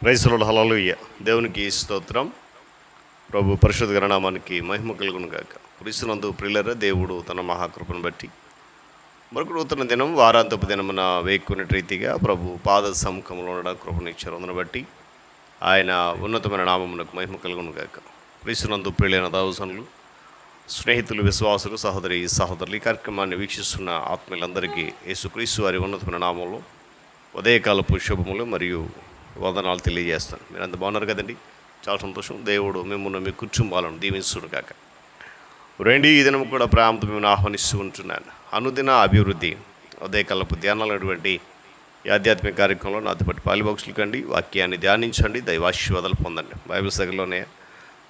Praise the lord, హల్లెలూయా. దేవునికి స్తోత్రం. ప్రభు పరిశుద్ధ నామానికి మహిమ కలుగును గాక. క్రీస్తునందు ప్రియులారా, దేవుడు తన మహాకృపను బట్టి మరొక నూతన దినం, వారాంతపు దినమున వేక్కునే రీతిగా ప్రభు పాద సముఖంలో ఉండడం కృపనిచ్చారు. అందును బట్టి ఆయన ఉన్నతమైన నామమునకు మహిమ కలుగును గాక. క్రీస్తునందు ప్రియులైన దావసనులు, స్నేహితులు, విశ్వాసులు, సహోదరి సహోదరులు, ఈ కార్యక్రమాన్ని వీక్షిస్తున్న ఆత్మీయులందరికీ యేసుక్రీస్తు వారి ఉన్నతమైన నామంలో ఉదయకాలపు శుభములు మరియు వందనాలు తెలియజేస్తాను. మీరు అంత బాగున్నారు కదండి, చాలా సంతోషం. దేవుడు మిమ్మల్ని మీ కుటుంబాలను దీవించును కాక. రండి, ఈ దినం కూడా ప్రేమతో మిమ్మల్ని ఆహ్వానిస్తూ ఉంటున్నాను. అనుదిన అభివృద్ధి ఉదయకాలపు ధ్యానాలైనటువంటి ఈ ఆధ్యాత్మిక కార్యక్రమంలో నాతో పాటు పాలిబాక్సులు కండి, వాక్యాన్ని ధ్యానించండి, దైవాశీర్వాదాలు పొందండి. బైబిల్ దగ్గరలోనే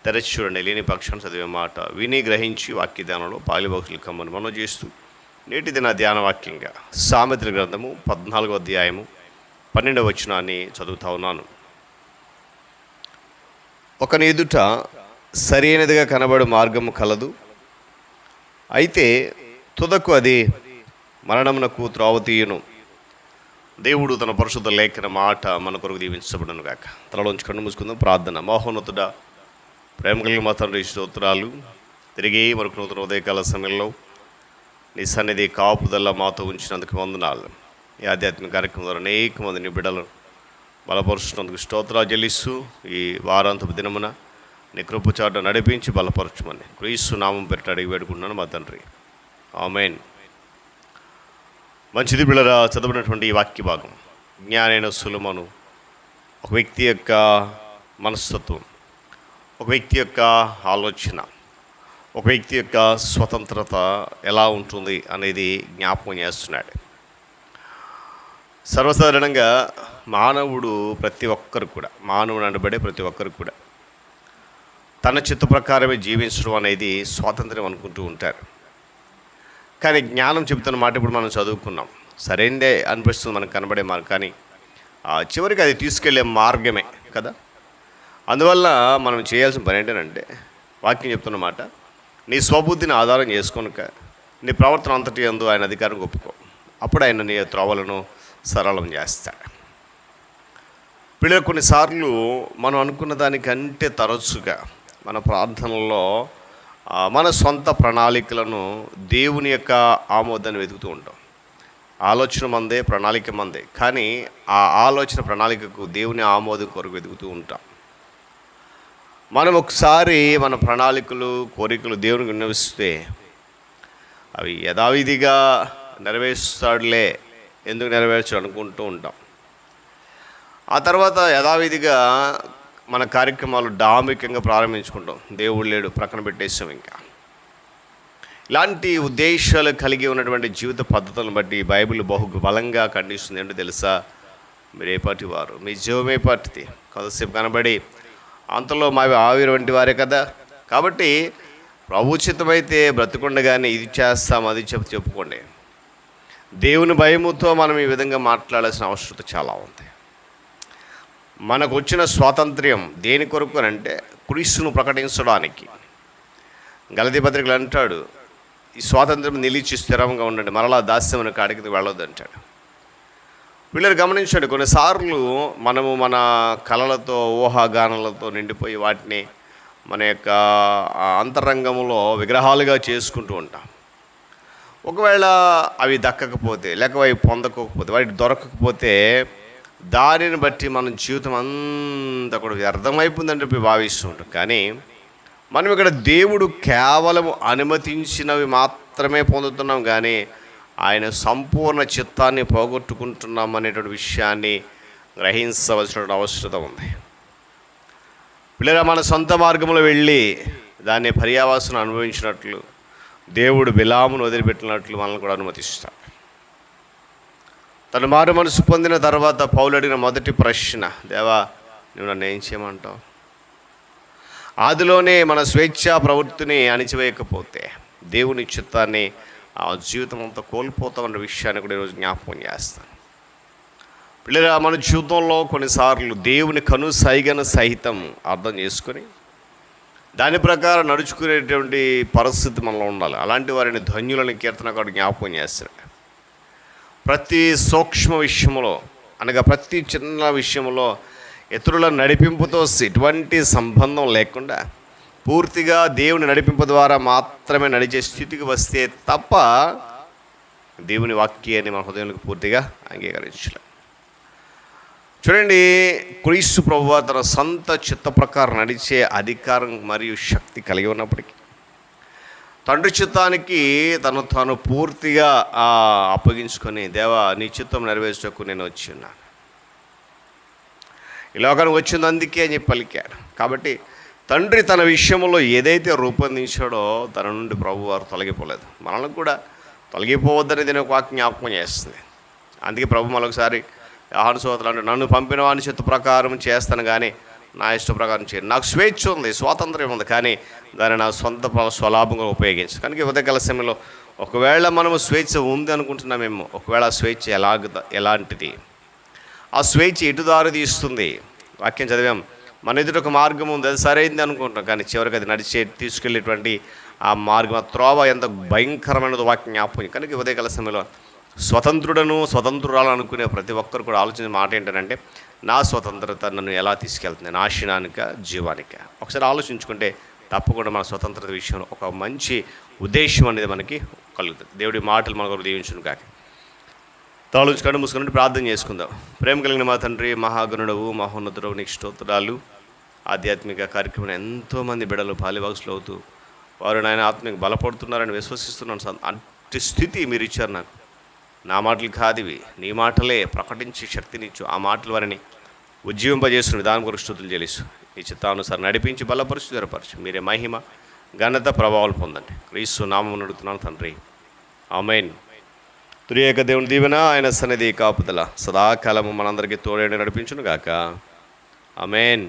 తెరచి చూడండి. లేని పక్షాన్ని చదివే మాట విని గ్రహించి వాక్య ధ్యానంలో పాలిబాక్సులు కమ్మని మనం చేస్తూ నేటి దిన ధ్యాన వాక్యంగా సామెతల గ్రంథము 14వ అధ్యాయము 12వ వచనాన్ని చదువుతా ఉన్నాను. ఒకని ఎదుట సరైనదిగా కనబడు మార్గము కలదు, అయితే తుదకు అది మరణమునకు త్రోవ తీయును. దేవుడు తన పరిశుద్ధ లేఖన మాట మన కొరకు దీవించబడును గాక. తలలోంచి కన్ను మూసుకుందాం. ప్రార్థన. మహోన్నతుడ, ప్రేమ కలిగిన మా తండ్రి, స్తోత్రాలు. తిరిగి మరొక నూతన ఉదయకాల సమయంలో నీ సన్నిధి కాపుదల్లా మాతో ఉంచినందుకు వందనాలు. ఈ ఆధ్యాత్మిక కార్యక్రమం ద్వారా అనేక మంది నీ బిడ్డలు బలపరుచున్నందుకు స్తోత్రాలు చెల్లిస్తూ ఈ వారాంతపు దినమున నీ కృపచాట నడిపించి బలపరచుమని క్రీస్తు నామం పెట్టి అడిగి వేడుకుంటున్నాను మా తండ్రి, ఆమేన్. మంచిది బిళ్ళరా, చదవనటువంటి ఈ వాక్య భాగం జ్ఞానైన సులమను ఒక వ్యక్తి యొక్క మనస్తత్వం, ఒక వ్యక్తి యొక్క ఆలోచన, ఒక వ్యక్తి యొక్క స్వతంత్రత ఎలా ఉంటుంది అనేది జ్ఞాపకం చేస్తున్నాడు. సర్వసాధారణంగా మానవుడు ప్రతి ఒక్కరు కూడా, మానవుడు అనబడే ప్రతి ఒక్కరు కూడా తన చిత్త ప్రకారమే జీవించడం అనేది స్వాతంత్ర్యం అనుకుంటూ ఉంటారు. కానీ జ్ఞానం చెబుతున్న మాట ఇప్పుడు మనం చదువుకున్నాం, సరైనదే అనిపిస్తుంది మనకు కనబడే మార్గం, కానీ చివరికి అది తీసుకెళ్లే మార్గమే కదా. అందువల్ల మనం చేయాల్సిన పని ఏంటంటే, వాక్యం చెప్తున్న మాట, నీ స్వబుద్ధిని ఆధారం చేసుకొనక నీ ప్రవర్తన అంతటి యందు ఆయన అధికారం ఒప్పుకో. అప్పుడు ఆయన నీ త్రోవలను సరళం చేస్తాడు. పిల్లలు, కొన్నిసార్లు మనం అనుకున్న దానికంటే తరచుగా మన ప్రార్థనల్లో మన సొంత ప్రణాళికలను దేవుని యొక్క ఆమోదాన్ని వెతుకుతూ ఉంటాం. ఆలోచన మందే, ప్రణాళిక మందే, కానీ ఆ ఆలోచన ప్రణాళికకు దేవుని ఆమోదం కొరకు వెతుకుతూ ఉంటాం. మనం ఒకసారి మన ప్రణాళికలు, కోరికలు దేవునికి విన్నవిస్తే అవి యథావిధిగా నెరవేరుస్తాడులే, ఎందుకు నెరవేర్చు అనుకుంటూ ఉంటాం. ఆ తర్వాత యథావిధిగా మన కార్యక్రమాలు డాంబికంగా ప్రారంభించుకుంటాం. దేవుడు లేడు, ప్రక్కన పెట్టేస్తాం. ఇంకా ఇలాంటి ఉద్దేశాలు కలిగి ఉన్నటువంటి జీవిత పద్ధతులను బట్టి బైబిల్ బహు బలంగా ఖండిస్తుంది. ఏంటో తెలుసా? మీరు ఏ పార్టీ వారు, మీ జీవం ఏ పార్టీది, కొంతసేపు కనబడి అంతలో మావి ఆవిరి వంటి వారే కదా. కాబట్టి ప్రభుచితమైతే బ్రతికుండగానే ఇది చేస్తాం, అది చెప్పుకోండి. దేవుని భయముతో మనం ఈ విధంగా మాట్లాడాల్సిన అవసరత చాలా ఉంది. మనకు వచ్చిన స్వాతంత్ర్యం దేని కొరకు అని అంటే, క్రీస్తును ప్రకటించడానికి. గలతీ పత్రికలు అంటాడు, ఈ స్వాతంత్ర్యం నిలిచి స్థిరంగా ఉండండి, మరలా దాస్యమైన కాడికి వెళ్ళొద్దు అంటాడు. వీళ్ళని గమనించండి, కొన్నిసార్లు మనము మన కళలతో, ఊహాగానాలతో నిండిపోయి వాటిని మన యొక్క అంతరంగంలో విగ్రహాలుగా చేసుకుంటూ ఉంటాం. ఒకవేళ అవి దక్కకపోతే, లేక అవి పొందకపోతే, వాటికి దొరకకపోతే దానిని బట్టి మన జీవితం అంతా కూడా వ్యర్థమైపోయిందని చెప్పి భావిస్తూ ఉంటాం. కానీ మనం ఇక్కడ దేవుడు కేవలం అనుమతించినవి మాత్రమే పొందుతున్నాం, కానీ ఆయన సంపూర్ణ చిత్తాన్ని పోగొట్టుకుంటున్నాం అనేటువంటి విషయాన్ని గ్రహించవలసిన అవసరత ఉంది. పిల్లల, మన సొంత మార్గంలో వెళ్ళి దాన్ని పర్యావాసన అనుభవించినట్లు దేవుడు బిలామును వదిలిపెట్టినట్లు మనల్ని కూడా అనుమతిస్తాడు. తను మారు మనసు పొందిన తర్వాత పౌలు అడిగిన మొదటి ప్రశ్న, దేవా నువ్వు నన్ను ఏం చేయమంటావు? ఆదిలోనే మన స్వేచ్ఛా ప్రవృత్తిని అణిచివేయకపోతే దేవుని చిత్తాన్ని ఆ జీవితం అంతా కోల్పోతామన్న విషయాన్ని కూడా ఈరోజు జ్ఞాపకం చేస్తాను. పిల్లల, మన జీవితంలో కొన్నిసార్లు దేవుని కను సైగను సహితం అర్థం చేసుకొని దాని ప్రకారం నడుచుకునేటువంటి పరిస్థితి మనలో ఉండాలి. అలాంటి వారిని ధన్యులని కీర్తనకారుడు జ్ఞాపకం చేస్తాడు. ప్రతి సూక్ష్మ విషయంలో అనగా ప్రతి చిన్న విషయంలో ఇతరుల నడిపింపుతో ఎటువంటి సంబంధం లేకుండా పూర్తిగా దేవుని నడిపింపు ద్వారా మాత్రమే నడిచే స్థితికి వస్తే తప్ప దేవుని వాక్యాన్ని మన హృదయంలోకి పూర్తిగా అంగీకరించలేం. చూడండి, క్రీస్తు ప్రభువు తన సొంత చిత్త ప్రకారం నడిచే అధికారం మరియు శక్తి కలిగి ఉన్నప్పటికీ తండ్రి చిత్తానికి తాను పూర్తిగా అప్పగించుకొని, దేవా నీ చిత్తం నెరవేర్చకు నేను వచ్చి ఉన్నాను, ఈ లోకానికి వచ్చింది అందుకే అని చెప్పి పలికాడు. కాబట్టి తండ్రి తన విషయంలో ఏదైతే రూపొందించాడో తన నుండి ప్రభు వారు తొలగిపోలేదు. మనల్ని కూడా తొలగిపోవద్దని దీని ఒక వాక్యం జ్ఞాపకం చేస్తుంది. అందుకే ప్రభు మరొకసారి యోహాను సువార్తలో అంటే, నన్ను పంపిన వాని చిత్త ప్రకారం చేస్తాను కానీ నా ఇష్ట ప్రకారం చేయను. నాకు స్వేచ్ఛ ఉంది, స్వాతంత్ర్యం ఉంది, కానీ దాన్ని నా సొంత స్వలాభంగా ఉపయోగించు. కనుక ఉదయకాల సమయంలో ఒకవేళ మనము స్వేచ్ఛ ఉంది అనుకుంటున్నామేమో, ఒకవేళ ఆ స్వేచ్ఛ ఎలాంటిది, ఆ స్వేచ్ఛ ఎటు దారి తీస్తుంది? వాక్యం చదివాం, మన ఎదుట ఒక మార్గం ఉంది, అది సరైంది అనుకుంటాం, కానీ చివరికి అది తీసుకెళ్ళేటువంటి ఆ మార్గం, ఆ త్రోవ ఎంత భయంకరమైనది వాక్యం జ్ఞాపకం. కనుక ఉదయకాల సమయంలో స్వతంత్రురాలు అనుకునే ప్రతి ఒక్కరు కూడా ఆలోచించిన మాట ఏంటంటే, నా స్వతంత్రత నన్ను ఎలా తీసుకెళ్తుంది, నాశనానిక జీవానిక? ఒకసారి ఆలోచించుకుంటే తప్పకుండా మన స్వతంత్రత విషయంలో ఒక మంచి ఉద్దేశం అనేది మనకి కలుగుతుంది. దేవుడి మాటలు మనకు దీవించును కాక. తాళుంచుకొని మూసుకుని ప్రార్థన చేసుకుందాం. ప్రేమ కలిగిన మా తండ్రి, మహాగణుడవు, మహోన్నతుడవు, నీకు స్తోత్రాలు. ఆధ్యాత్మిక కార్యక్రమం ఎంతోమంది బిడ్డలు పాలిభాగస్లు అవుతూ వారు నాయన ఆత్మీయ బలపడుతున్నారని విశ్వసిస్తున్నాను. అట్టి స్థితి మీరు ఇచ్చారు నాకు. నా మాటలు కాదివి, నీ మాటలే ప్రకటించి శక్తినిచ్చు. ఆ మాటలు వారిని ఉజ్జీవింపజేస్తున్న విధానం కొరకు స్తుతులు చెల్లిస్తూ ఈ చిత్తానుసారం నడిపించి బలపరుచు, ధరపరచు. మీరే మహిమ ఘనత ప్రభావాలు పొందండి. క్రీస్తు నామమున అడుగుతున్నాను తండ్రి, ఆమేన్. త్రియేక దేవుని దీవెన, ఆయన సన్నిధి కాపుదల సదాకాలము మనందరికీ తోడేండి నడిపించును గాక. ఆమేన్.